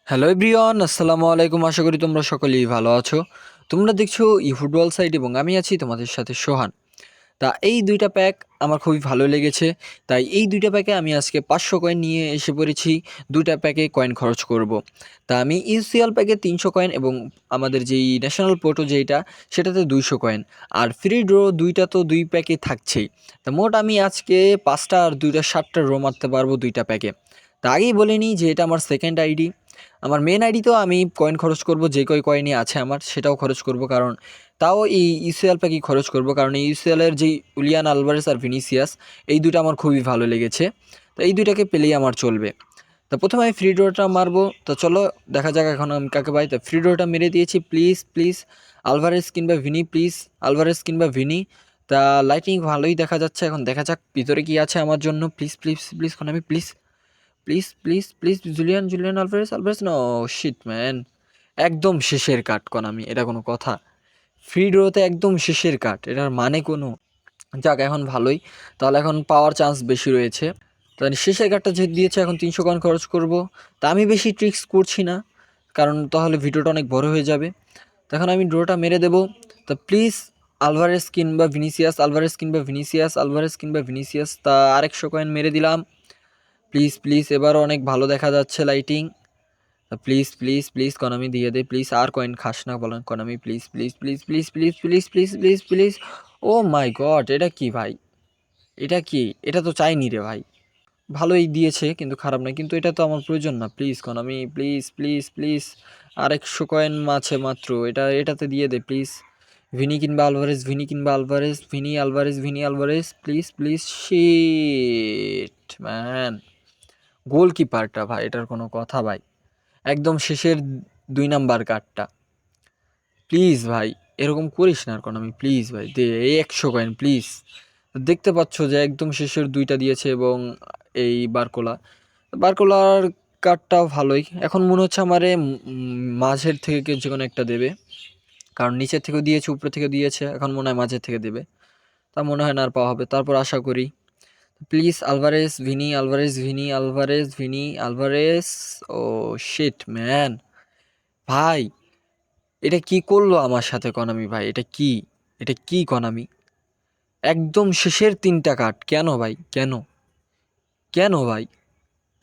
Hello everyone, আসসালামু আলাইকুম। আশা করি তোমরা সকলেই ভালো আছো। তোমরা দেখছো ফুটবল সাইট এবং আমি আছি তোমাদের সাথে সোহান। তা এই দুইটা প্যাক আমার খুবই ভালো লেগেছে, তাই এই দুইটা প্যাকে আমি আজকে 500 কয়েন নিয়ে এসে পড়েছি। দুইটা প্যাকে কয়েন খরচ করব। তা আমি ইউসিএল প্যাকে 300 কয়েন এবং আমাদের যেই ন্যাশনাল পোর্টো যেইটা সেটাতে 200 কয়েন, আর ফ্রি ড্র দুইটা তো দুই প্যাকে থাকছেই। তা মোট আমি আজকে 5টা আর দুইটা 7টা ড্র মারতে পারবো দুইটা প্যাকে। তা আগেই বলে নিই যে এটা আমার সেকেন্ড আইডি। আমার মেন আইডিতেও আমি কয়েন খরচ করব, যে কয়েনই আছে আমার সেটাও খরচ করব, কারণ তাও এই ইউসিএল প্যাকই খরচ করব, কারণ এই ইউসিএলের যেই উলিয়ান আলভারেস আর ভিনিসিয়াস এই দুটো আমার খুবই ভালো লেগেছে। তো এই দুইটাকে পেলেই আমার চলবে। তো প্রথমে আমি ফ্রি ড্রটা মারবো। তো চলো দেখা যাক এখন আমি কাকে পাই। তো ফ্রি ড্রটা মেরে দিয়েছি। প্লিজ প্লিজ আলভারেস কিংবা ভিনি, প্লিজ আলভারেস কিংবা ভিনি। তা লাইটিং ভালোই দেখা যাচ্ছে, এখন দেখা যাক ভিতরে কি আছে আমার জন্য। প্লিজ প্লিজ প্লিজ আমি please please please please Julian Alvarez Alvarez no shit man. একদম শেষের কাট আমি, এটা কোনো কথা? ফ্রি ড্রোতে একদম শেষের কাট, এটার মানে কোনো? যাক এখন ভালোই, তাহলে এখন পাওয়ার চান্স বেশি রয়েছে। তাহলে শেষের কাটটা যে দিয়েছে, এখন 300 কয়েন খরচ করব। তা আমি বেশি ট্রিক্স করছি না, কারণ তাহলে ভিডিওটা অনেক বড় হয়ে যাবে। তখন আমি ড্রোটা মেরে দেব। তা প্লিজ আলভারেস কিংবা ভিনিসিয়াস, আলভারেস কিংবা ভিনিসিয়াস, আলভারেস কিংবা ভিনিসিয়াস। তা 100 কয়েন মেরে দিলাম। প্লিজ প্লিজ এবারও অনেক ভালো দেখা যাচ্ছে lighting. Please please please Konami দিয়ে দে প্লিজ, আর কয়েন খাস না বলেন Konami, please please please please please please please please please. Oh my god, এটা কি ভাই? এটা কি? এটা তো চাইনি রে ভাই। ভালোই দিয়েছে কিন্তু খারাপ না, কিন্তু এটা তো আমার প্রয়োজন না। Please Konami, please please please. আর 100 কয়েন আছে মাত্র, এটাতে দিয়ে দে প্লিজ। ভিনি কিংবা আলভারেজ, ভিনি কিংবা Alvarez, Vini Alvarez, Vini Alvarez, please please. Shit man, গোলকিপারটা ভাই, এটার কোনো কথা ভাই? একদম শেষের 2 নাম্বার কার্ডটা। প্লিজ ভাই এরকম করিস না আর আমি, প্লিজ ভাই দে এই 100 কয়েন প্লিজ। দেখতে পাচ্ছ যে একদম শেষের দুইটা দিয়েছে, এবং এই বারকোলার কার্ডটাও ভালোই। এখন মনে হচ্ছে আমারে মাঝের থেকে যে কোনো একটা দেবে, কারণ নিচের থেকেও দিয়েছে উপরে থেকে দিয়েছে, এখন মনে হয় মাঝের থেকে দেবে। তা মনে হয় না আর পাওয়া হবে, তারপর আশা করি। Please Alvarez Vini, Alvarez Vini, Alvarez Vini Alvarez. Oh shit man ভাই, এটা কি করলো আমার সাথে কনামি ভাই? এটা কি? এটা কি কনামি? একদম শেষের 3টা কার্ড কেন ভাই? কেন? কেন ভাই?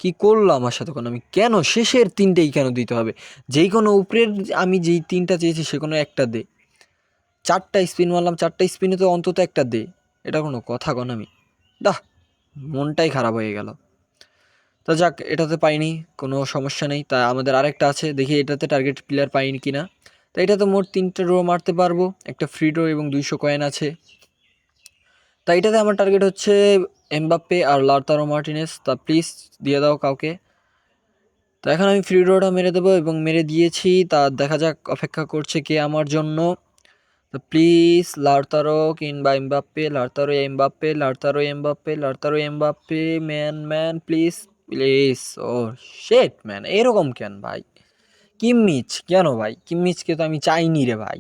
কি করলো আমার সাথে কনামি? কেন শেষের 3টেই কেন দিতে হবে? যেই কোনো উপরের, আমি যেই 3টা চেয়েছি সে কোনো একটা দে। 4টা স্পিন মারলাম, 4টা স্পিনে তো অন্তত একটা দে। এটা কোনো কথা কনামি? দাহ, মনটাই খারাপ হয়ে গেল। তা যাক, এটাতে পাইনি, কোনো সমস্যা নেই। তা আমাদের আরেকটা আছে, দেখি এটাতে টার্গেট প্লেয়ার পাইনি কিনা। তা এটাতে মোট 3টা ড্র মারতে পারবো, একটা ফ্রি ড্র এবং 200 কয়েন আছে। তা এটাতে আমার টার্গেট হচ্ছে এমবাপ্পে আর লাউতারো মার্টিনেজ। তা প্লিজ দিয়ে দাও কাউকে। তো এখন আমি ফ্রি ড্রটা মেরে দেবো এবং মেরে দিয়েছি। তা দেখা যাক অপেক্ষা করছে কে আমার জন্য। তো প্লিজ লাউতারো কিংবা Mbappe, Lautaro Mbappe, Lautaro Mbappe, Lautaro Mbappe, man man please please. Oh shit man, এরকম কেন ভাই? কিম্মিচ কেন ভাই? কিম্মিচকে তো আমি চাইনি রে ভাই।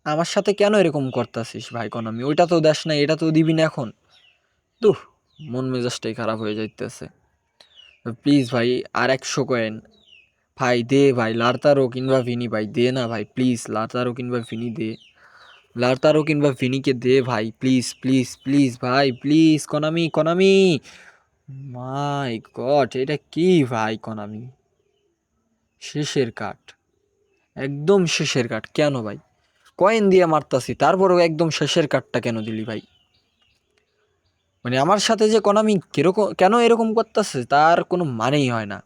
আমার সাথে কেন এরকম করতাছিস ভাই আমি? ওইটা তো দেশ না, এটা তো দিবি না এখন। দুঃ, মন মেজাজটাই খারাপ হয়ে যাইতেছে। প্লিজ ভাই আর 100 কয়েন ভাই দে ভাই। লারতারো কিংবা ভিনি ভাই দে না ভাই, প্লিজ লারতারো কিংবা ভিনি দে। লারতারো কিংবা ভিনিকে দে ভাই, প্লিজ প্লিজ প্লিজ ভাই প্লিজ। কনামি কনামি, মাই গড, এটা কি ভাই কনামি? শেষের কাট, একদম শেষের কাট কেন ভাই? কয়েন দিয়ে মারতাছি, তারপরেও একদম শেষের কাটটা কেন দিলি ভাই? মানে আমার সাথে যে কনামি কিরকম কেন এরকম করতেছে তার কোনো মানেই হয় না।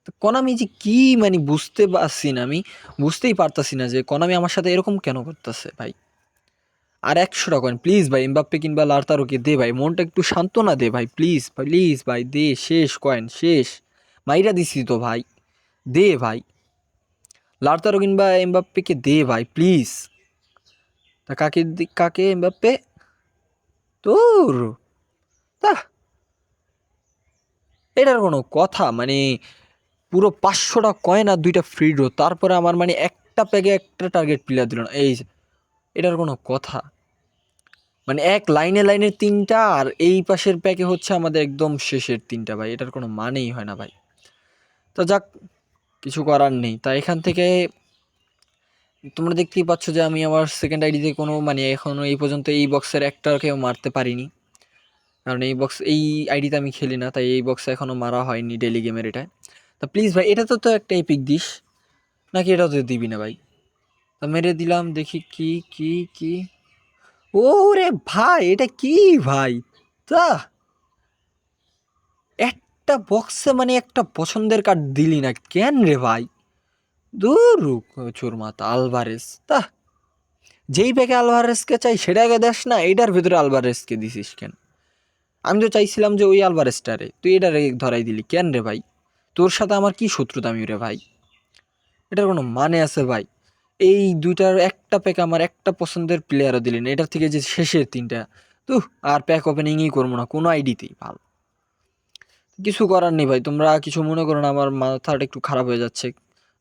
তো কনামি যে কি মানে বুঝতে পারছি না আমি, বুঝতেই পারতাছি না যে কনামি আমার সাথে এরকম কেন করতেছে ভাই। আর 100টা কয়েন প্লিজ ভাই, এমবাপ্পে কিংবা লাউতারোকে দে ভাই, মনটা একটু সান্ত্বনা দে ভাই, প্লিজ প্লিজ ভাই দে। শেষ কয়েন শেষ, মাইরা দিছি তো ভাই, দে ভাই। লাউতারো কিংবা এমবাপ্পেকে দে ভাই প্লিজ। তা কাকে কাকে? এমবাপ্পে? তোর তা এটার কোনো কথা মানে? পুরো 500টা কয়েন আর 2টা ফ্রি ড্র, তারপরে আমার মানে একটা প্যাকে একটা টার্গেট প্লেয়ার দিল না। এই যে, এটার কোনো কথা? মানে এক লাইনে লাইনে 3টা, আর এই পাশের প্যাকে হচ্ছে আমাদের একদম শেষের 3টা ভাই, এটার কোনো মানেই হয় না ভাই। তো যাক, কিছু করার নেই। তা এখান থেকে তোমরা দেখতেই পাচ্ছ যে আমি আমার সেকেন্ড আইডিতে কোনো মানে এখনও এই পর্যন্ত এই বক্সের একটাকেও মারতে পারিনি, কারণ এই আইডিতে আমি খেলি না, তাই এই বক্সে এখনও মারা হয়নি ডেলি গেমের এটা। তা প্লিজ ভাই, এটা তো একটা এপিক দিস নাকি? এটা তো দিবি না ভাই। তা মেরে দিলাম, দেখি কি কি কি। ও রে ভাই, এটা কি ভাই? তা একটা বক্সে মানে একটা পছন্দের কার্ড দিলি না কেন রে ভাই? দূর চোর মাথা আলভারেস। তা যেই প্যাকে আলভারেসকে চাই সেটাকে দেস না, এইটার ভিতরে আলভারেসকে দিছিস কেন? আমি তো চাইছিলাম যে ওই আলভারেসটারে, তুই এটারে ধরাই দিলি কেন রে ভাই? তোর সাথে আমার কি শত্রুতা আমি রে ভাই? এটার কোনো মানে আছে ভাই? এই দুইটার একটা প্যাক আমার একটা পছন্দের প্লেয়ারও দিলি না, এটার থেকে যে শেষের তিনটা, তো আর প্যাক ওপেনিংই করবো না কোনো আইডিতেই। ভালো, কিছু করার নেই ভাই, তোমরা কিছু মনে করো না, আমার মাথাটা একটু খারাপ হয়ে যাচ্ছে।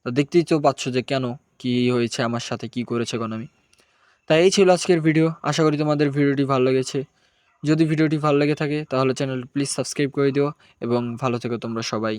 তো দেখতেই তো পাচ্ছ যে কেন, কি হয়েছে আমার সাথে, কি করেছে এখন আমি। তাই এই ছিল আজকের ভিডিও, আশা করি তোমাদের ভিডিওটি ভালো লেগেছে। যদি ভিডিওটি ভালো লেগে থাকে তাহলে চ্যানেল প্লিজ সাবস্ক্রাইব করে দিও এবং ভালো থেকো তোমরা সবাই।